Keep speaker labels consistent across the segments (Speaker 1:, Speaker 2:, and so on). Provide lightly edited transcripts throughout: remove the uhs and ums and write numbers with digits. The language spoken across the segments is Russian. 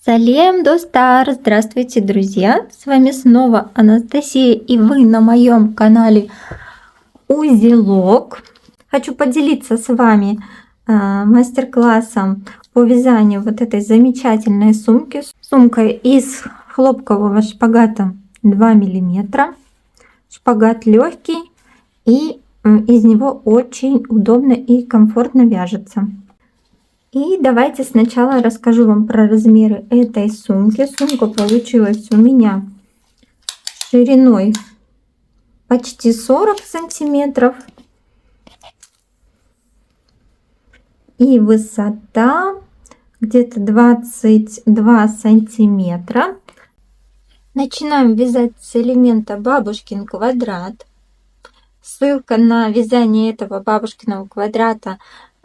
Speaker 1: Салем, достар! Здравствуйте, друзья! С вами снова Анастасия, и вы на моем канале Узелок. Хочу поделиться с вами мастер-классом по вязанию вот этой замечательной сумки. Сумка из хлопкового шпагата 2 мм. Шпагат легкий, и из него очень удобно и комфортно вяжется. И давайте сначала расскажу вам про размеры этой сумки. Сумка получилась у меня шириной почти 40 сантиметров и высота где-то 22 сантиметра. Начинаем вязать с элемента бабушкин квадрат. Ссылка на вязание этого бабушкиного квадрата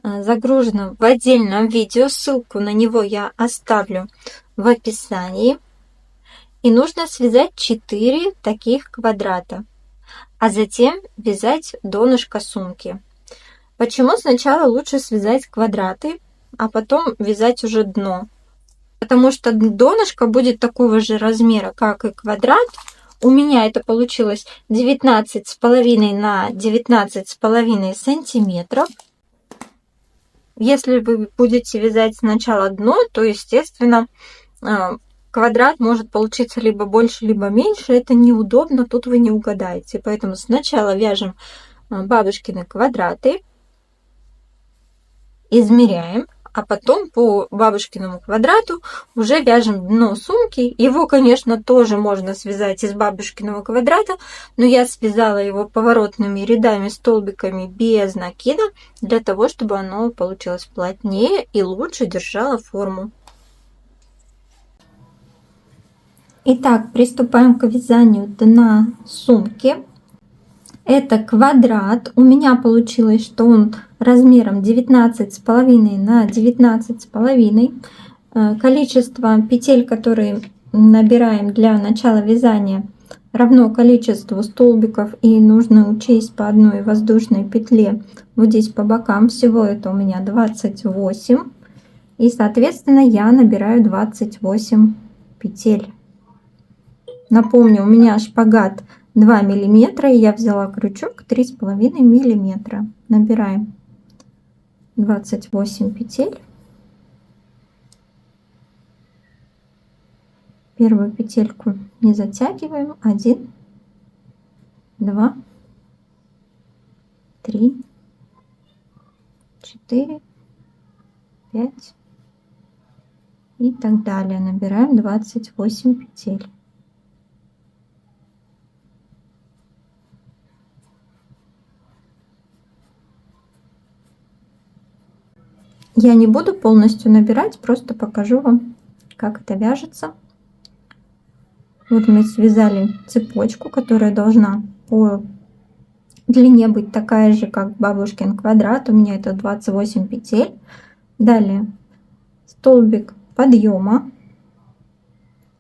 Speaker 1: загружено в отдельном видео. Ссылку на него я оставлю в описании. И нужно связать 4 таких квадрата, а затем вязать донышко сумки. Почему сначала лучше связать квадраты, а потом вязать уже дно? Потому что донышко будет такого же размера, как и квадрат. У меня это получилось 19,5 на 19,5 сантиметров. Если вы будете вязать сначала дно, то, естественно, квадрат может получиться либо больше, либо меньше. Это неудобно, тут вы не угадаете. Поэтому сначала вяжем бабушкины квадраты, измеряем, а потом по бабушкиному квадрату уже вяжем дно сумки. Его, конечно, тоже можно связать из бабушкиного квадрата, но я связала его поворотными рядами, столбиками без накида, для того, чтобы оно получилось плотнее и лучше держало форму. Итак, приступаем к вязанию дна сумки. Это квадрат. У меня получилось, что он размером 19,5 на 19,5. Количество петель, которые набираем для начала вязания, равно количеству столбиков, и нужно учесть по одной воздушной петле вот здесь по бокам. Всего это у меня 28. И, соответственно, я набираю 28 петель. Напомню, у меня шпагат 2 миллиметра, и я взяла крючок 3,5 миллиметра. Набираем 28 петель. Первую петельку не затягиваем. 1, 2, 3, 4, 5 и так далее. Набираем 28 петель. Я не буду полностью набирать, просто покажу вам, как это вяжется. Вот мы связали цепочку, которая должна по длине быть такая же, как бабушкин квадрат. У меня это 28 петель. Далее столбик подъема.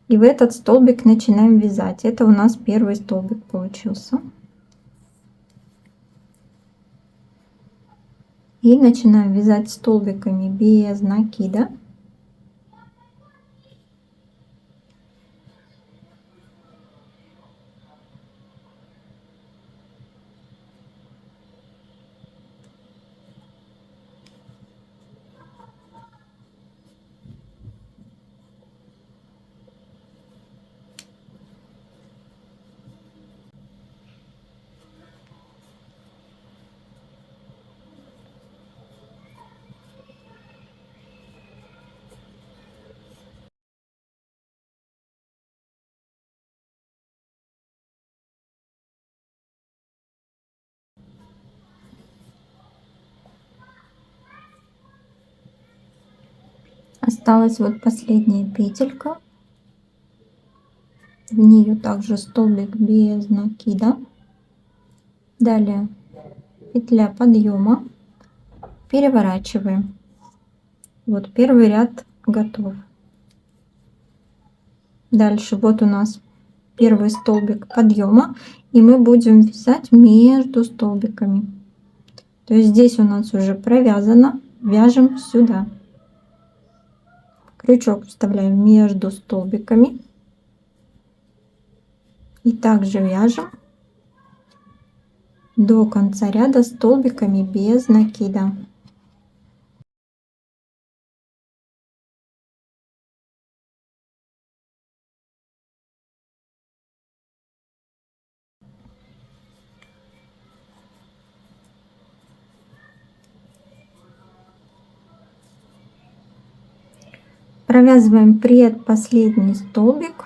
Speaker 1: И в этот столбик начинаем вязать. Это у нас первый столбик получился. И начинаем вязать столбиками без накида. Осталась вот последняя петелька. В нее также столбик без накида. Далее петля подъема. Переворачиваем. Вот первый ряд готов. Дальше вот у нас первый столбик подъема, и мы будем вязать между столбиками. То есть здесь у нас уже провязано, вяжем сюда. Крючок вставляем между столбиками и также вяжем до конца ряда столбиками без накида. Провязываем предпоследний столбик.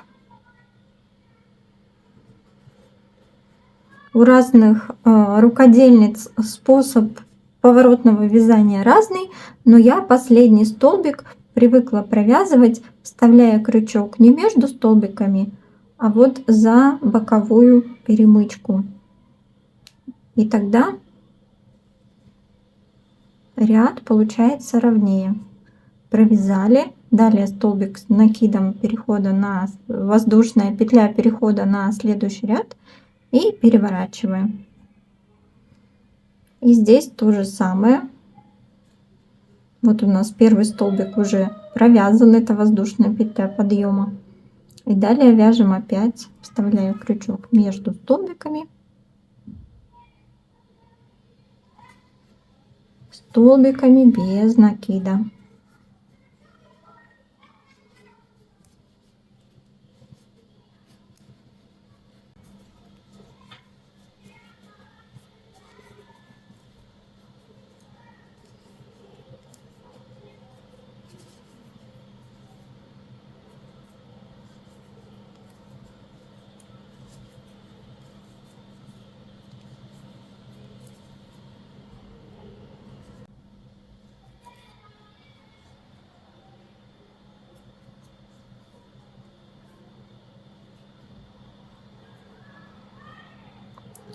Speaker 1: У разных рукодельниц способ поворотного вязания разный, но я последний столбик привыкла провязывать, вставляя крючок не между столбиками, а вот за боковую перемычку. И тогда ряд получается ровнее. Провязали, далее столбик с накидом перехода на воздушная петля перехода на следующий ряд и переворачиваем. И здесь то же самое. Вот у нас первый столбик уже провязан, это воздушная петля подъема. И далее вяжем опять, вставляя крючок между столбиками, столбиками без накида.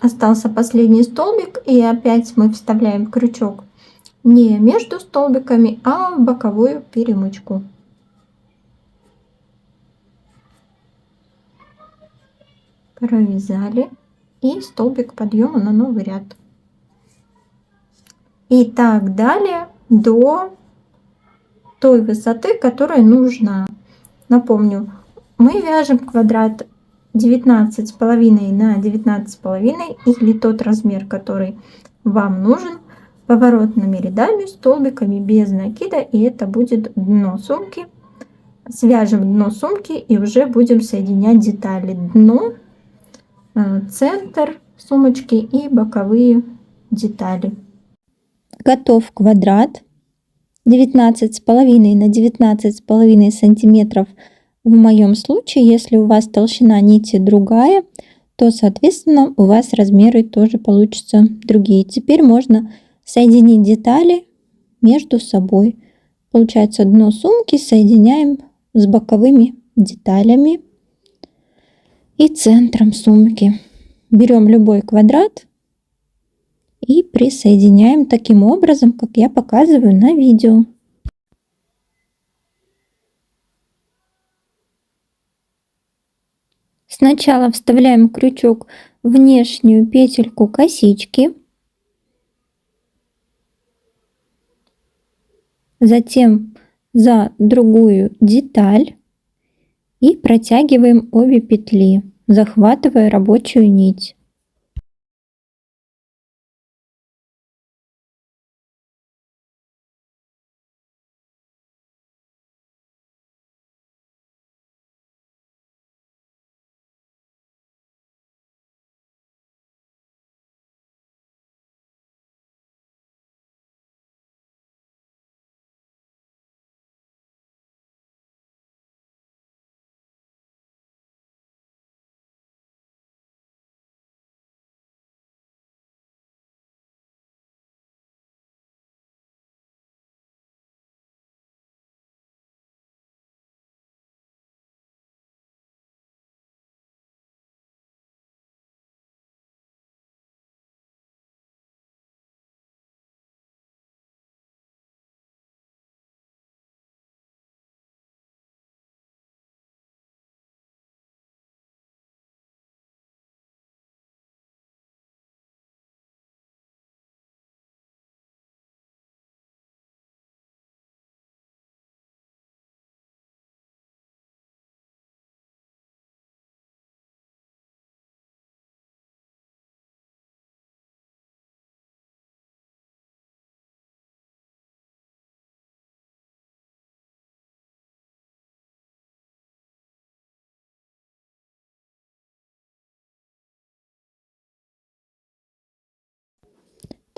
Speaker 1: Остался последний столбик, и опять мы вставляем крючок не между столбиками, а в боковую перемычку. Провязали и столбик подъема на новый ряд. И так далее до той высоты, которая нужна. Напомню, мы вяжем квадрат 19,5 на 19,5 или тот размер, который вам нужен, поворотными рядами, столбиками без накида, и это будет дно сумки. Свяжем дно сумки и уже будем соединять детали: дно, центр сумочки и боковые детали. Готов квадрат 19,5 на 19,5 сантиметров. В моем случае, если у вас толщина нити другая, то соответственно у вас размеры тоже получатся другие. Теперь можно соединить детали между собой. Получается, дно сумки соединяем с боковыми деталями и центром сумки. Берем любой квадрат и присоединяем таким образом, как я показываю на видео. Сначала вставляем крючок в внешнюю петельку косички, затем за другую деталь и протягиваем обе петли, захватывая рабочую нить.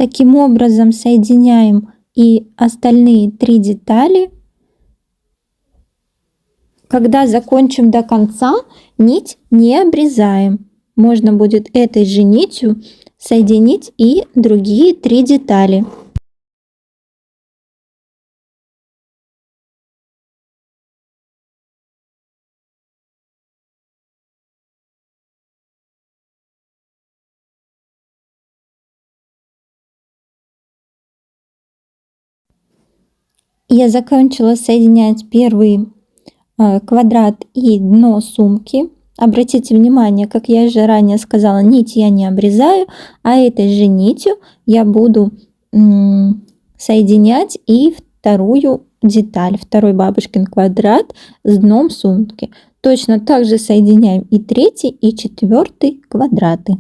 Speaker 1: Таким образом соединяем и остальные 3 детали. Когда закончим до конца, нить не обрезаем. Можно будет этой же нитью соединить и другие 3 детали. Я закончила соединять первый квадрат и дно сумки. Обратите внимание, как я уже ранее сказала, нить я не обрезаю, а этой же нитью я буду соединять и вторую деталь, второй бабушкин квадрат с дном сумки. Точно так же соединяем и третий, и четвертый квадраты.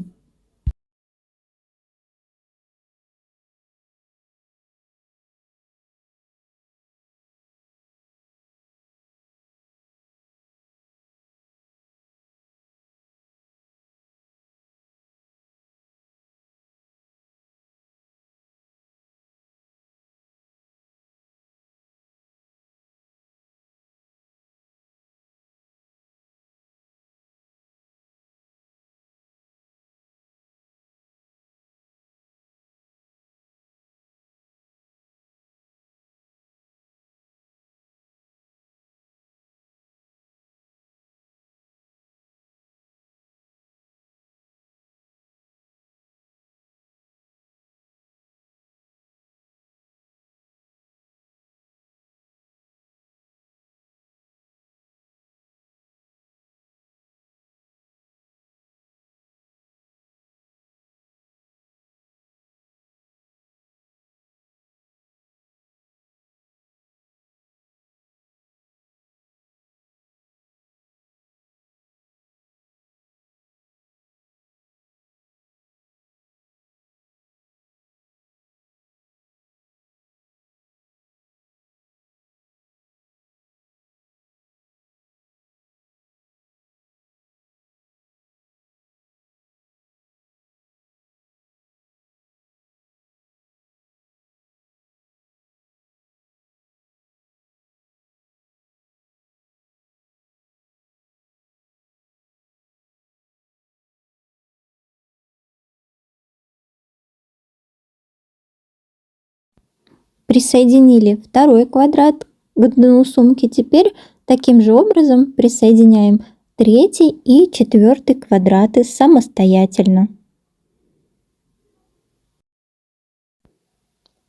Speaker 1: Присоединили второй квадрат к дну сумки. Теперь таким же образом присоединяем третий и четвертый квадраты самостоятельно.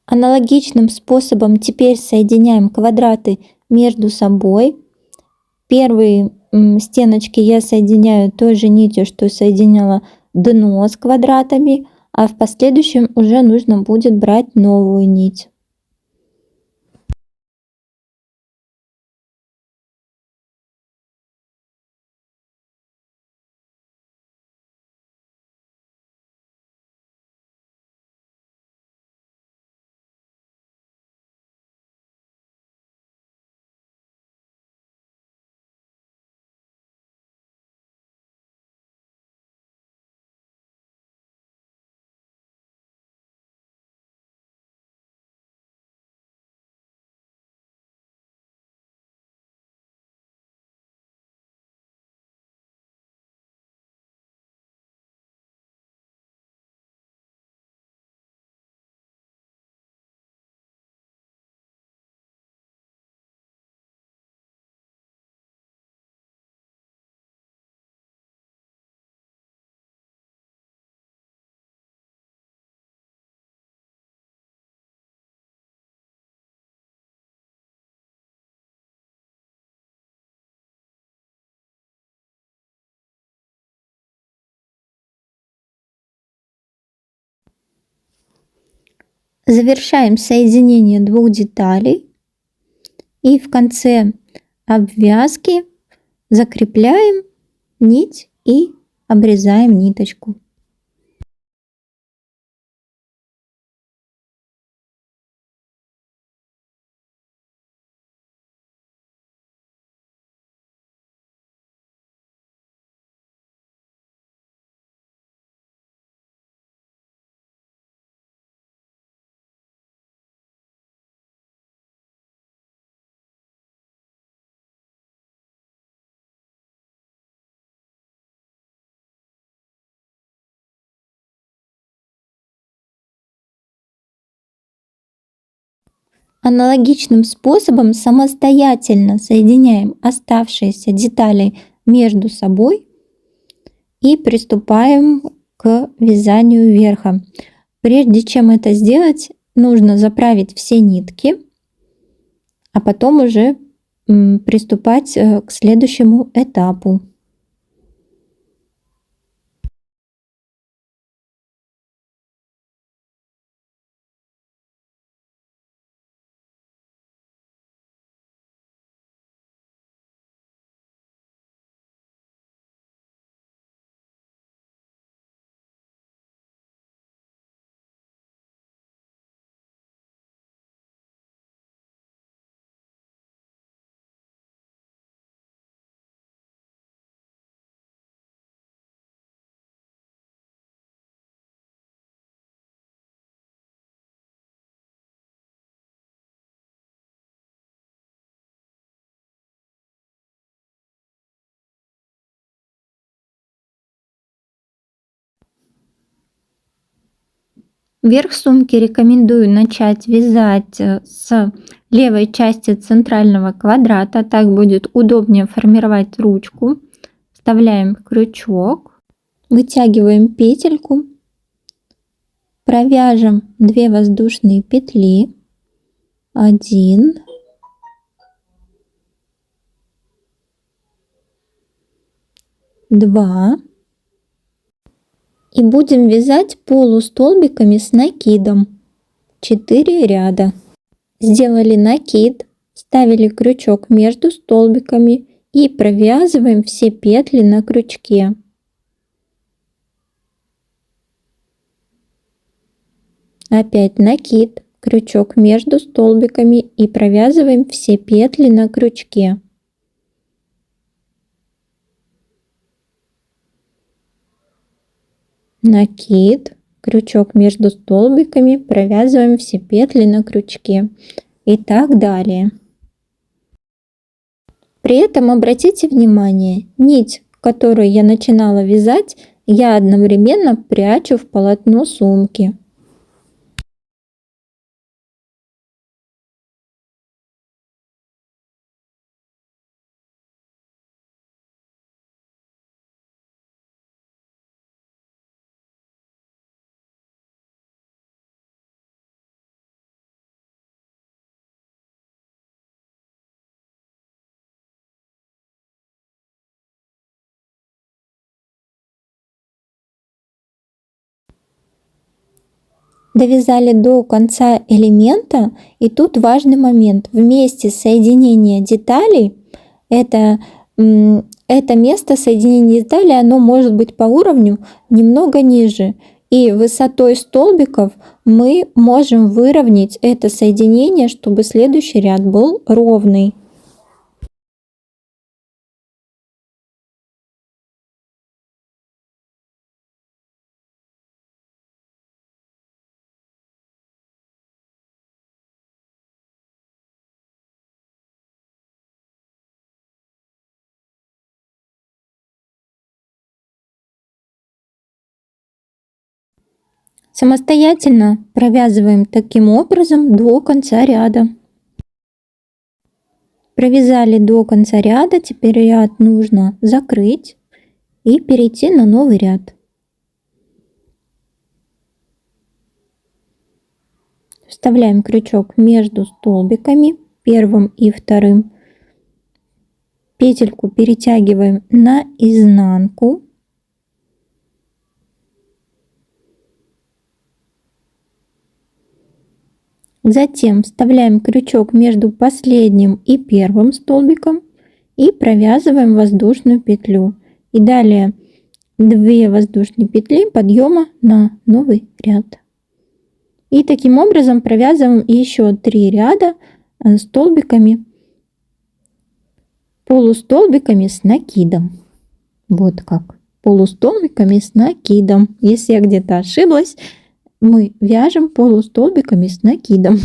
Speaker 1: Аналогичным способом теперь соединяем квадраты между собой. Первые стеночки я соединяю той же нитью, что соединяла дно с квадратами, а в последующем уже нужно будет брать новую нить. Завершаем соединение двух деталей и в конце обвязки закрепляем нить и обрезаем ниточку. Аналогичным способом самостоятельно соединяем оставшиеся детали между собой и приступаем к вязанию верха. Прежде чем это сделать, нужно заправить все нитки, а потом уже приступать к следующему этапу. Верх сумки рекомендую начать вязать с левой части центрального квадрата, так будет удобнее формировать ручку. Вставляем крючок, вытягиваем петельку, провяжем 2 воздушные петли, 1, 2. И будем вязать полустолбиками с накидом 4 ряда. Сделали накид, вставили крючок между столбиками и провязываем все петли на крючке. Опять накид, крючок между столбиками и провязываем все петли на крючке. Накид, крючок между столбиками, провязываем все петли на крючке и так далее. При этом обратите внимание, нить, которую я начинала вязать, я одновременно прячу в полотно сумки. Довязали до конца элемента, и тут важный момент. В месте соединения деталей, это место соединения деталей, оно может быть по уровню немного ниже. И высотой столбиков мы можем выровнять это соединение, чтобы следующий ряд был ровный. Самостоятельно провязываем таким образом до конца ряда. Провязали до конца ряда, теперь ряд нужно закрыть и перейти на новый ряд. Вставляем крючок между столбиками, первым и вторым. Петельку перетягиваем на изнанку. Затем вставляем крючок между последним и первым столбиком и провязываем воздушную петлю. И далее 2 воздушные петли подъема на новый ряд. И таким образом провязываем еще 3 ряда столбиками, полустолбиками с накидом. Вот как. Полустолбиками с накидом. Если я где-то ошиблась, мы вяжем полустолбиками с накидом.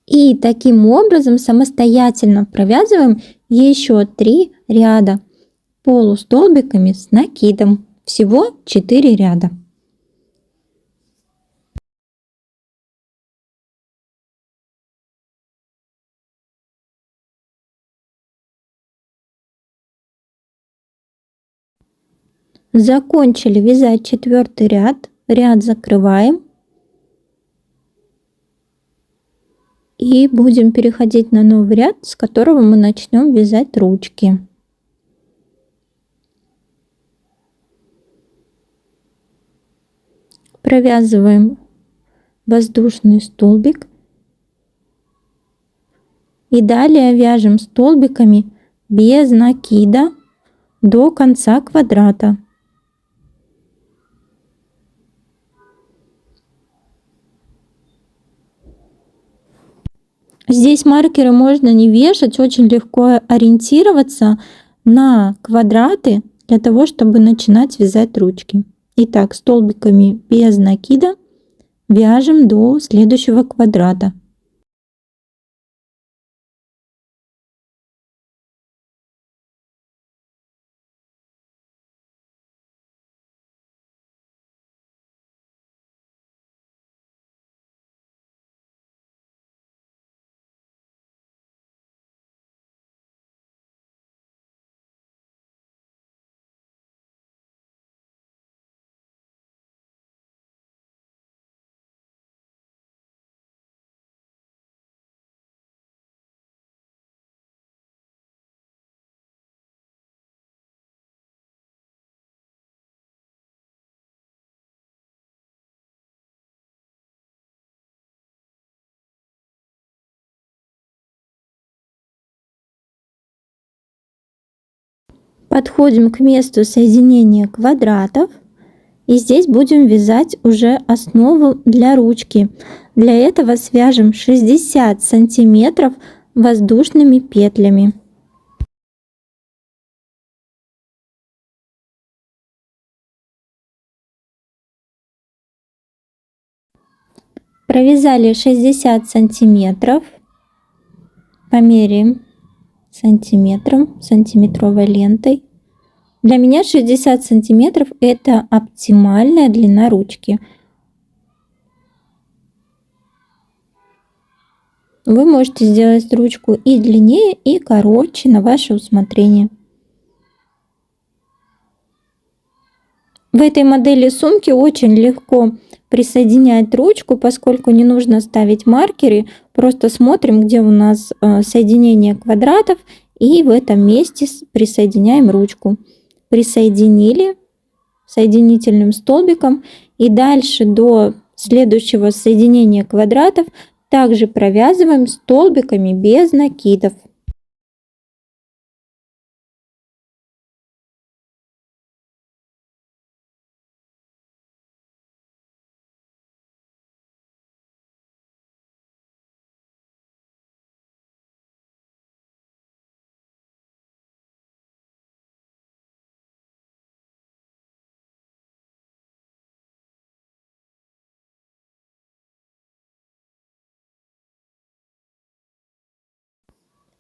Speaker 1: И таким образом самостоятельно провязываем еще 3 ряда полустолбиками с накидом. Всего 4 ряда. Закончили вязать 4-й ряд. Ряд закрываем. И будем переходить на новый ряд, с которого мы начнем вязать ручки. Провязываем воздушный столбик. И далее вяжем столбиками без накида до конца квадрата. Здесь маркеры можно не вешать, очень легко ориентироваться на квадраты для того, чтобы начинать вязать ручки. Итак, столбиками без накида вяжем до следующего квадрата. Подходим к месту соединения квадратов. И здесь будем вязать уже основу для ручки. Для этого свяжем 60 сантиметров воздушными петлями. Провязали 60 сантиметров. Померяем сантиметровой лентой. Для меня 60 сантиметров это оптимальная длина ручки. Вы можете сделать ручку и длиннее, и короче на ваше усмотрение. В этой модели сумки очень легко присоединять ручку, поскольку не нужно ставить маркеры. Просто смотрим, где у нас соединение квадратов, и в этом месте присоединяем ручку. Присоединили соединительным столбиком, и дальше до следующего соединения квадратов также провязываем столбиками без накидов.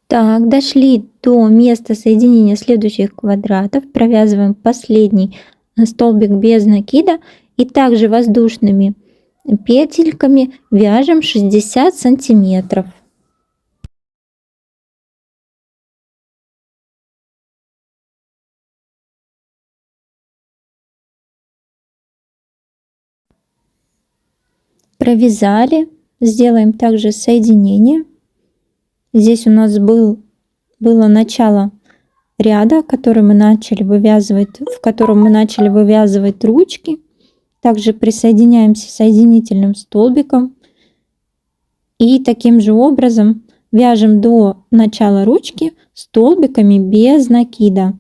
Speaker 1: Так, дошли до места соединения следующих квадратов, провязываем последний столбик без накида и также воздушными петельками вяжем 60 сантиметров. Провязали, сделаем также соединение. Здесь у нас было начало ряда, который мы начали вывязывать, в котором мы начали вывязывать ручки. Также присоединяемся соединительным столбиком и таким же образом вяжем до начала ручки столбиками без накида.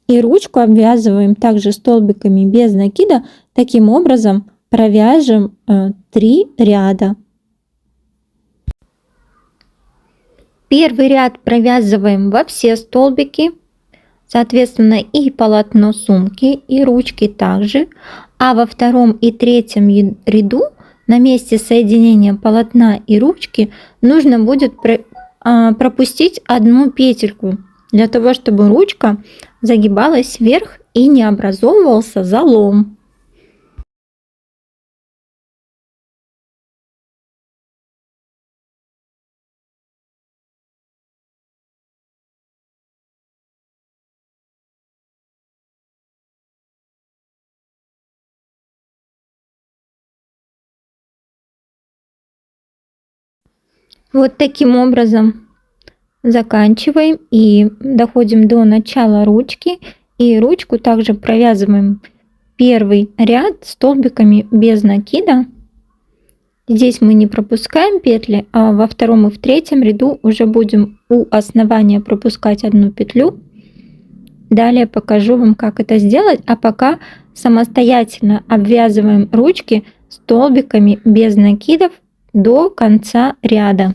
Speaker 1: И ручку обвязываем также столбиками без накида. Таким образом провяжем 3 ряда. Первый ряд провязываем во все столбики, соответственно, и полотно сумки, и ручки также. А во втором и третьем ряду на месте соединения полотна и ручки нужно будет пропустить одну петельку, для того, чтобы ручка загибалась вверх и не образовывался залом. Вот таким образом заканчиваем и доходим до начала ручки. И ручку также провязываем первый ряд столбиками без накида. Здесь мы не пропускаем петли, а во втором и в третьем ряду уже будем у основания пропускать одну петлю. Далее покажу вам, как это сделать, а пока самостоятельно обвязываем ручки столбиками без накидов до конца ряда.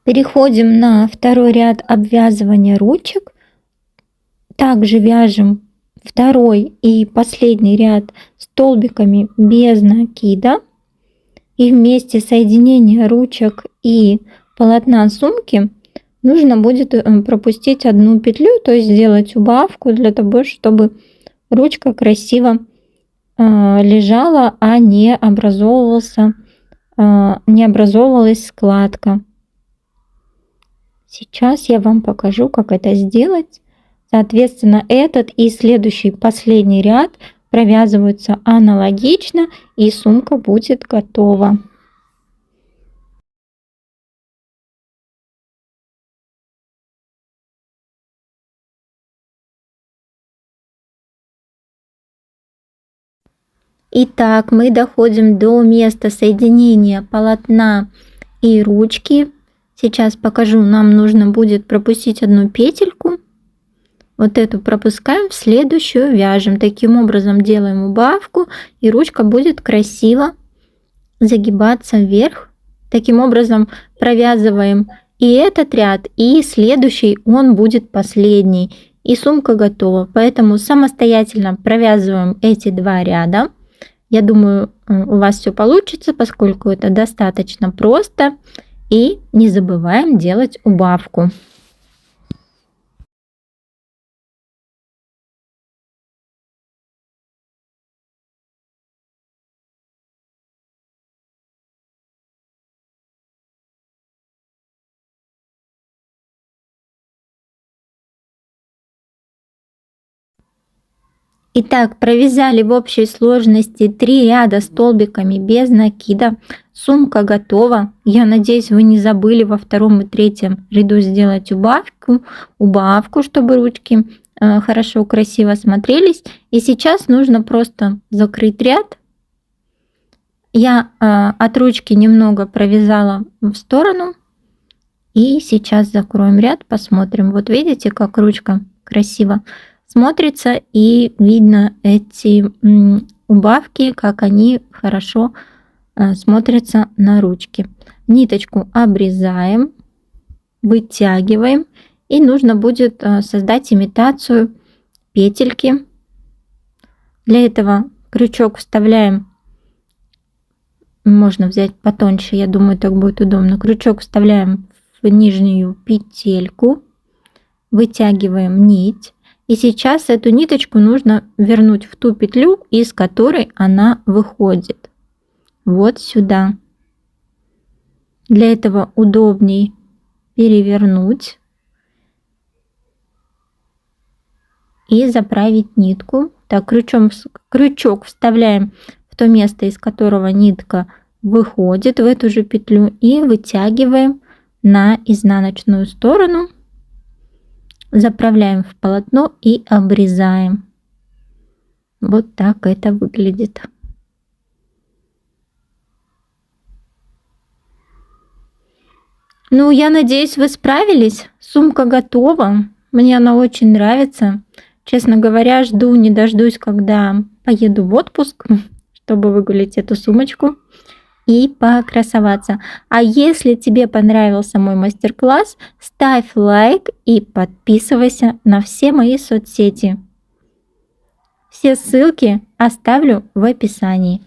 Speaker 1: Переходим на второй ряд обвязывания ручек. Также вяжем второй и последний ряд столбиками без накида. И вместе соединения ручек и полотна сумки нужно будет пропустить одну петлю, то есть сделать убавку для того, чтобы ручка красиво лежала, а не образовывалась складка. Сейчас я вам покажу, как это сделать. Соответственно, этот и следующий последний ряд провязываются аналогично, и сумка будет готова. Итак, мы доходим до места соединения полотна и ручки. Сейчас покажу, нам нужно будет пропустить одну петельку. Вот эту пропускаем, в следующую вяжем. Таким образом делаем убавку, и ручка будет красиво загибаться вверх. Таким образом провязываем и этот ряд, и следующий, он будет последний. И сумка готова. Поэтому самостоятельно провязываем эти два ряда. Я думаю, у вас все получится, поскольку это достаточно просто. И не забываем делать убавку. Итак, провязали в общей сложности 3 ряда столбиками без накида. Сумка готова. Я надеюсь, вы не забыли во втором и третьем ряду сделать убавку, чтобы ручки хорошо, красиво смотрелись. И сейчас нужно просто закрыть ряд. Я от ручки немного провязала в сторону. И сейчас закроем ряд, посмотрим. Вот видите, как ручка красиво смотрится, и видно эти убавки, как они хорошо смотрятся на ручке. Ниточку обрезаем, вытягиваем, и нужно будет создать имитацию петельки. Для этого крючок вставляем, можно взять потоньше, я думаю, так будет удобно. Крючок вставляем в нижнюю петельку, вытягиваем нить. И сейчас эту ниточку нужно вернуть в ту петлю, из которой она выходит. Вот сюда. Для этого удобней перевернуть и заправить нитку. Так, крючок вставляем в то место, из которого нитка выходит, в эту же петлю, и вытягиваем на изнаночную сторону, заправляем в полотно и обрезаем. Вот так это выглядит. Ну, я надеюсь, вы справились. Сумка готова. Мне она очень нравится. Честно говоря, жду не дождусь, когда поеду в отпуск, чтобы выгулить эту сумочку и покрасоваться. А если тебе понравился мой мастер-класс, ставь лайк и подписывайся на все мои соцсети. Все ссылки оставлю в описании.